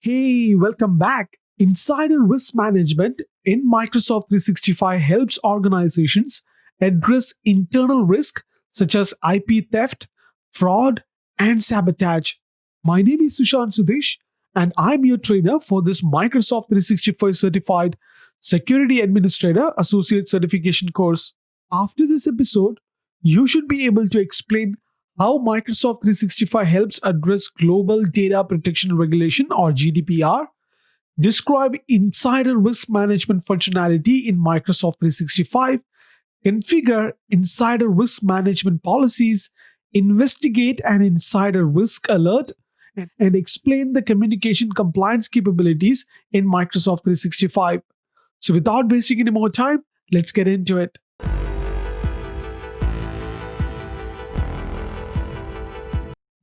Hey, welcome back. Insider risk management in Microsoft 365 helps organizations address internal risk such as IP theft, fraud, and sabotage. My name is Sushant Sudesh, and I'm your trainer for this Microsoft 365 Certified Security Administrator Associate Certification course. After this episode, you should be able to explain how Microsoft 365 helps address Global Data Protection Regulation or GDPR, describe insider risk management functionality in Microsoft 365, configure insider risk management policies, investigate an insider risk alert, and explain the communication compliance capabilities in Microsoft 365. So, without wasting any more time, let's get into it.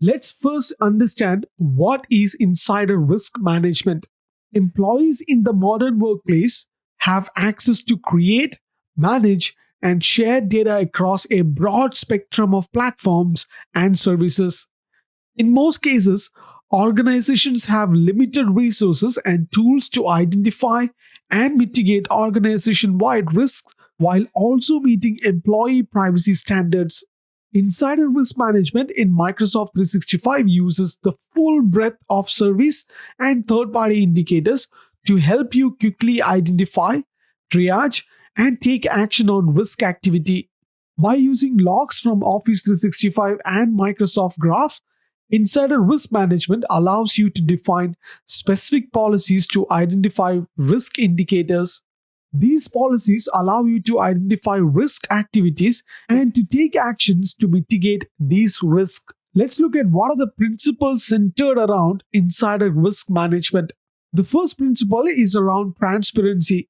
Let's first understand what is insider risk management. Employees in the modern workplace have access to create, manage, and share data across a broad spectrum of platforms and services. In most cases, organizations have limited resources and tools to identify and mitigate organization wide risks while also meeting employee privacy standards. Insider risk management in Microsoft 365 uses the full breadth of service and third party indicators to help you quickly identify, triage, and take action on risk activity. By using logs from Office 365 and Microsoft Graph, insider risk management allows you to define specific policies to identify risk indicators. These policies allow you to identify risk activities and to take actions to mitigate these risks. Let's look at what are the principles centered around insider risk management. The first principle is around transparency.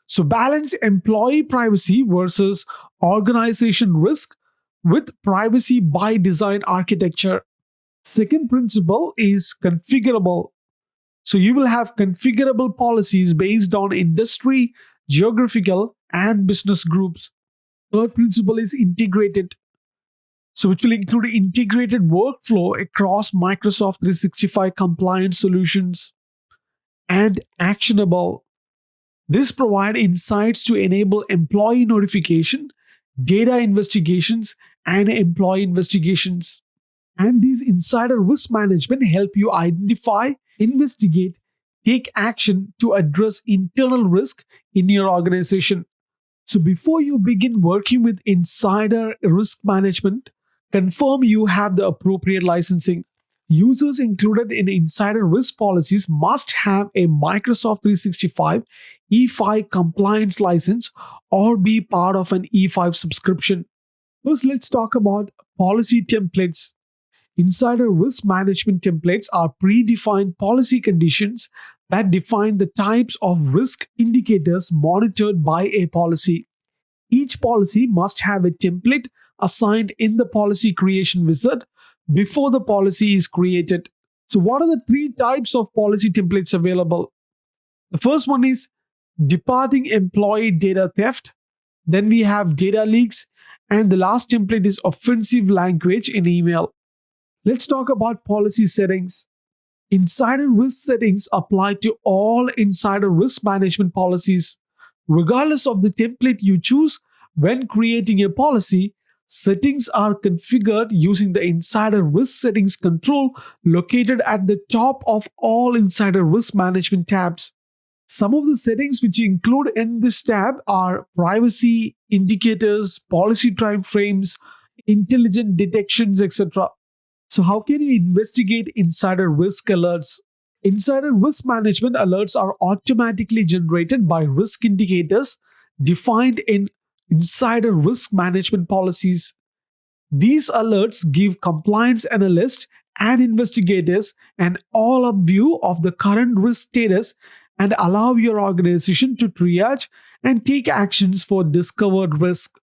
So, balance employee privacy versus organization risk with privacy by design architecture. Second principle is configurable. So you will have configurable policies based on industry, geographical, and business groups. Third principle is integrated. So which will include integrated workflow across Microsoft 365 compliance solutions. And actionable. This provide insights to enable employee notification, data investigations, and employee investigations. And these insider risk management help you identify, investigate, take action to address internal risk in your organization. So before you begin working with insider risk management, confirm you have the appropriate licensing. Users included in insider risk policies must have a Microsoft 365 E5 compliance license or be part of an E5 subscription. First, let's talk about policy templates. Insider risk management templates are predefined policy conditions that define the types of risk indicators monitored by a policy. Each policy must have a template assigned in the policy creation wizard before the policy is created. So, what are the three types of policy templates available? The first one is departing employee data theft. Then we have data leaks. And the last template is offensive language in email. Let's talk about policy settings. Insider risk settings apply to all insider risk management policies. Regardless of the template you choose when creating a policy, settings are configured using the insider risk settings control located at the top of all insider risk management tabs. Some of the settings which you include in this tab are privacy indicators, policy timeframes, intelligent detections, etc. So, how can you investigate insider risk alerts? Insider risk management alerts are automatically generated by risk indicators defined in insider risk management policies. These alerts give compliance analysts and investigators an all up view of the current risk status and allow your organization to triage and take actions for discovered risk.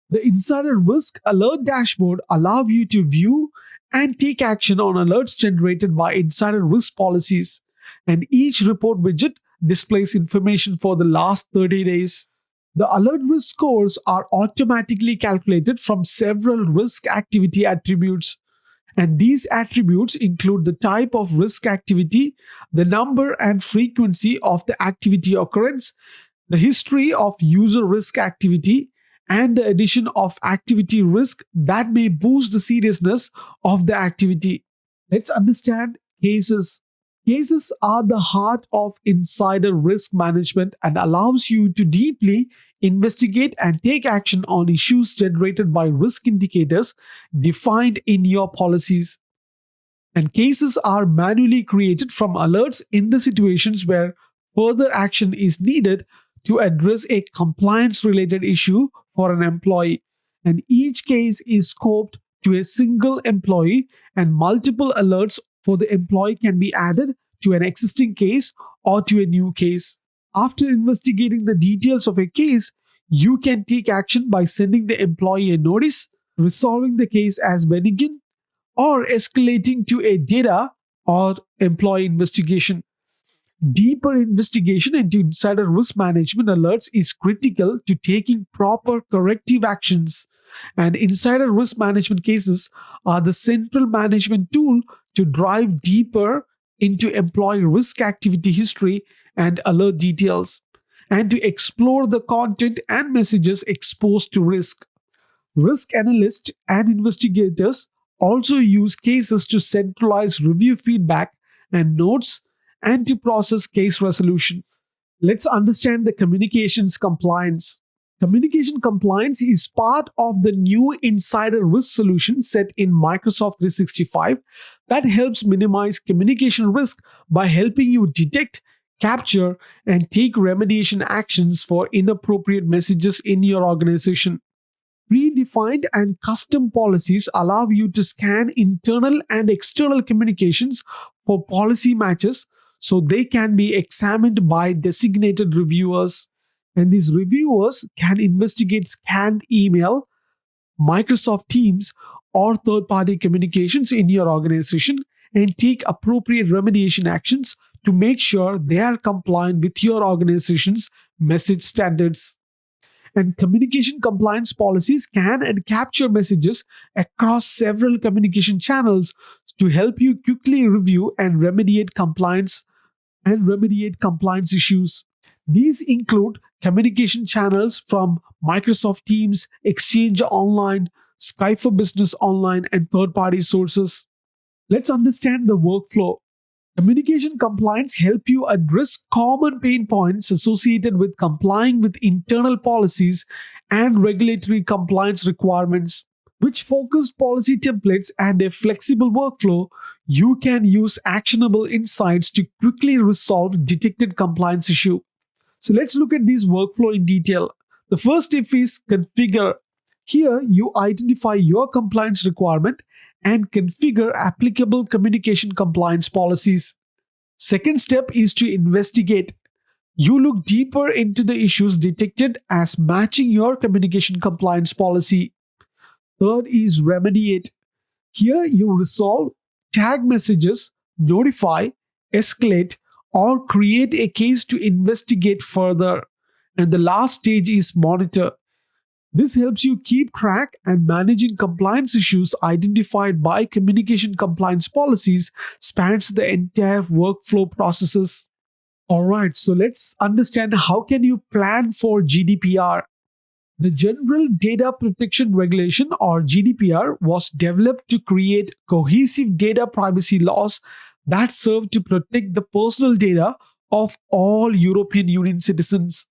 The insider risk alert dashboard allows you to view and take action on alerts generated by insider risk policies. And each report widget displays information for the last 30 days. The alert risk scores are automatically calculated from several risk activity attributes. And these attributes include the type of risk activity, the number and frequency of the activity occurrence, the history of user risk activity, and the addition of activity risk that may boost the seriousness of the activity. Let's understand cases. Cases are the heart of insider risk management and allows you to deeply investigate and take action on issues generated by risk indicators defined in your policies. And cases are manually created from alerts in the situations where further action is needed to address a compliance related issue for an employee. And each case is scoped to a single employee, and multiple alerts for the employee can be added to an existing case or to a new case. After investigating the details of a case, you can take action by sending the employee a notice, resolving the case as benign, or escalating to a data or employee investigation. Deeper investigation into insider risk management alerts is critical to taking proper corrective actions. And insider risk management cases are the central management tool to drive deeper into employee risk activity history and alert details, and to explore the content and messages exposed to risk. Risk analysts and investigators also use cases to centralize review feedback and notes and to process case resolution. Let's understand the communications compliance. Communication compliance is part of the new insider risk solution set in Microsoft 365 that helps minimize communication risk by helping you detect, capture, and take remediation actions for inappropriate messages in your organization. Predefined and custom policies allow you to scan internal and external communications for policy matches so they can be examined by designated reviewers. And these reviewers can investigate scanned email, Microsoft Teams, or third party communications in your organization and take appropriate remediation actions to make sure they are compliant with your organization's message standards. And communication compliance policies can and capture messages across several communication channels to help you quickly review and remediate compliance issues. These include communication channels from Microsoft Teams, Exchange Online, Skype for Business Online, and third-party sources. Let's understand the workflow. Communication compliance help you address common pain points associated with complying with internal policies and regulatory compliance requirements. With focused policy templates and a flexible workflow, you can use actionable insights to quickly resolve detected compliance issue. So let's look at this workflow in detail. The first step is configure. Here you identify your compliance requirement and configure applicable communication compliance policies. Second step is to investigate. You look deeper into the issues detected as matching your communication compliance policy. Third is remediate. Here you resolve, tag messages, notify, escalate, or create a case to investigate further. And the last stage is monitor. This helps you keep track and managing compliance issues identified by communication compliance policies spans the entire workflow processes. All right, so let's understand how can you plan for GDPR. The General Data Protection Regulation or GDPR was developed to create cohesive data privacy laws that serve to protect the personal data of all European Union citizens.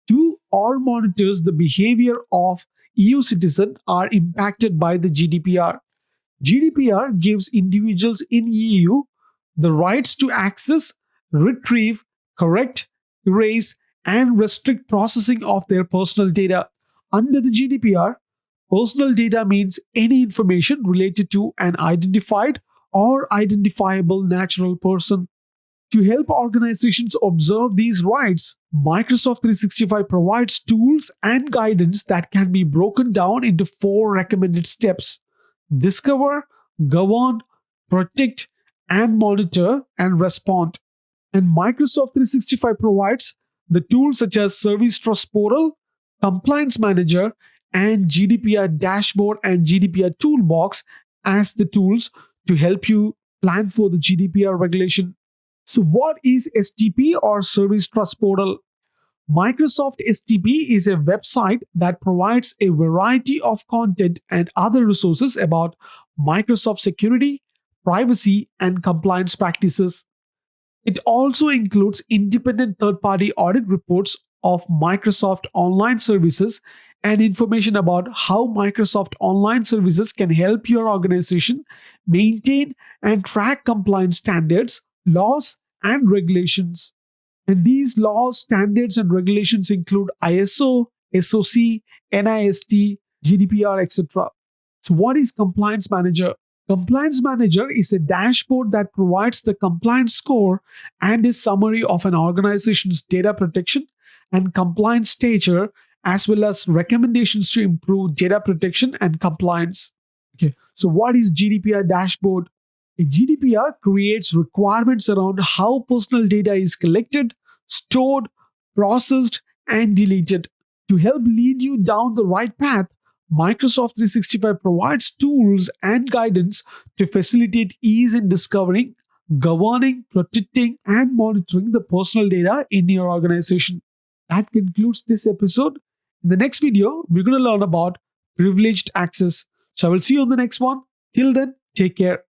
Two or monitors the behavior of EU citizens are impacted by the GDPR. GDPR gives individuals in EU the rights to access, retrieve, correct, erase, and restrict processing of their personal data. Under the GDPR, personal data means any information related to an identified or identifiable natural person. To help organizations observe these rights, Microsoft 365 provides tools and guidance that can be broken down into 4 recommended steps: discover, govern, protect, and monitor and respond. And Microsoft 365 provides the tools such as Service Trust Portal, Compliance Manager, and GDPR Dashboard and GDPR Toolbox as the tools to help you plan for the GDPR regulation. So, what is STP or Service Trust Portal? Microsoft STP is a website that provides a variety of content and other resources about Microsoft security, privacy, and compliance practices. It also includes independent third party audit reports of Microsoft Online Services and information about how Microsoft Online Services can help your organization maintain and track compliance standards, laws, and regulations. And these laws, standards, and regulations include ISO, SOC, NIST, GDPR, etc. So, what is Compliance Manager? Compliance Manager is a dashboard that provides the compliance score and a summary of an organization's data protection and compliance stature, as well as recommendations to improve data protection and compliance. Okay, so what is GDPR dashboard? A GDPR creates requirements around how personal data is collected, stored, processed, and deleted. To help lead you down the right path, Microsoft 365 provides tools and guidance to facilitate ease in discovering, governing, protecting, and monitoring the personal data in your organization. That concludes this episode. In the next video, we're going to learn about privileged access. So I will see you on the next one. Till then, take care.